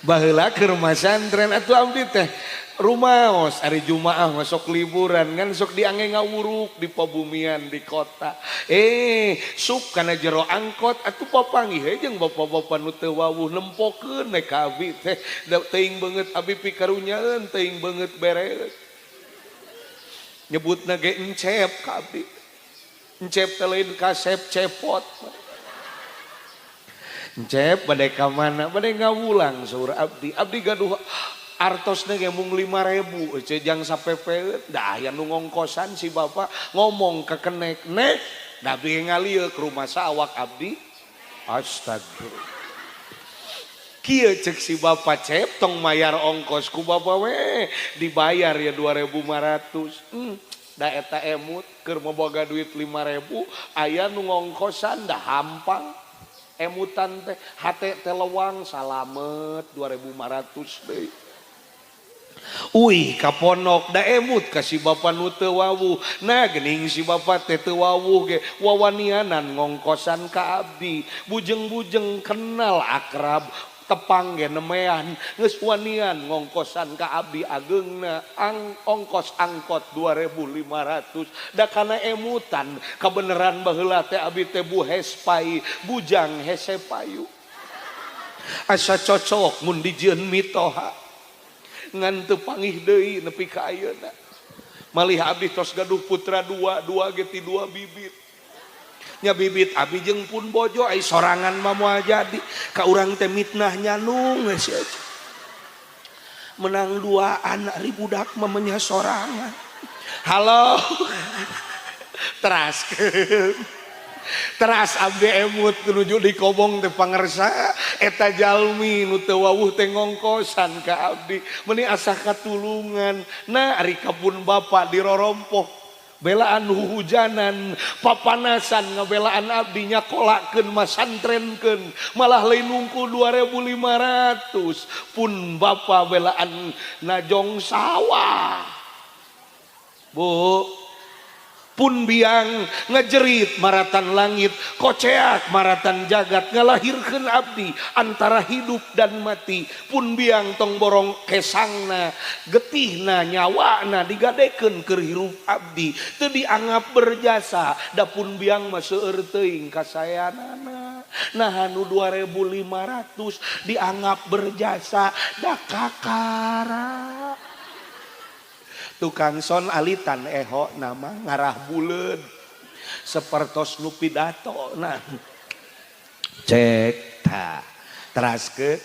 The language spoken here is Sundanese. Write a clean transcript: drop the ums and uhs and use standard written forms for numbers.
baheula keur masantren atuh abdi teh rumaos ari Jumaah masuk liburan kan sok diangge ngawuruk di pabumian di kota suk kana jero angkot atuh papanggih jeung bapak-bapak nu teu wawuh nempokeun naik ka abdi teh teuing beungeut abdi pikarunyaeun teuing beungeut beres nyebutna ge encep ka abdi encep teh lain kasep cepot encep bade ka mana bade ngawulang saur abdi gaduh artosna ge mung 5.000 cenjang sapepeut da aya nu ngongkosan si bapak ngomong ke kenek nek da abdi ngalieu ke rumah sawak abdi astagfirullah kieu cek si bapak cep tong mayar ongkos ku bapak we dibayar ya 2.500 da eta emut keur boga duit 5.000 aya nu ngongkosan da hampang emutan teh hate teh lewang salamet 2.500 deui uih kaponok da emut ka si bapa nu teu wawuh nah geuning si bapa teh teu wawuh ge wawanianan ngongkosan ka abdi bujeng-bujeng kenal akrab tepang ge nemean geus wanian ngongkosan ka abdi ageungna ongkos angkot 2.500 da kana emutan kabeneran baheula teh abdi teh buhes pai bujang hese payu asa cocok mun dijieun mitoha ngan teu panggih deui nepi ka ayeuna malih abdi tos gaduh putra dua ge ti dua bibit nya bibit abdi jeung pun bojo ai sorangan mah moal jadi ka urang teh mitnah nyanung geus menang 2 anak ri budak mah menya sorangan halo teras abdi emut nuju di kobong teh pangersa eta jalmi nu teu wawuh teh ngongkosan ka abdi meuni asa katulungan nah ari kapun bapa dirorompoh belaan hujanan papanasan ngabelaan abdi nyakolakeun masantrenkeun malah lain nungku 2.500 pun bapa belaan najong sawah bu pun biang ngejerit maratan langit koceak maratan jagat ngalahirkeun abdi antara hidup dan mati pun biang tong borong kesangna getihna nyawana digadekeun keur hirup abdi teu dianggap berjasa da pun biang mah seueur teuing kasayanana nah anu 2.500 dianggap berjasa da kakara tukang son alitan eho nama ngarah buleud sapertos nu pidato nah cek ta teraskeun